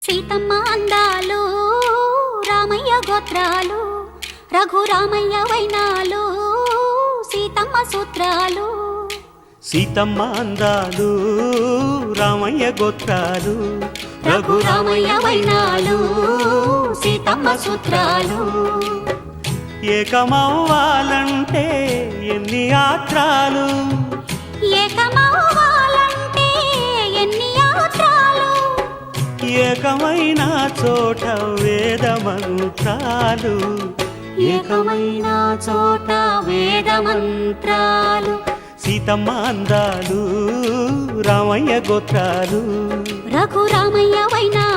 సీతమ్మ అందాలు రామయ్య గోత్రాలు రఘురామయ్య వైనాలు సీతమ్మ సూత్రాలు. సీతమ్మ అందాలు రామయ్య గోత్రాలు రఘురామయ్య వైనాలు సీతమ్మ సూత్రాలు. ఏకమవ్వాలంటే ఎన్ని యాత్రాలు, ఏకమవ్వాలంటే ఎన్ని యాత్రాలు, ఏకమైన చోట వేద మంత్రాలు, ఏకమైన చోట వేద మంత్రాలు. సీతమ్మ అందాలు రామయ్య గోత్రాలు రఘురామయ్య వైనాలు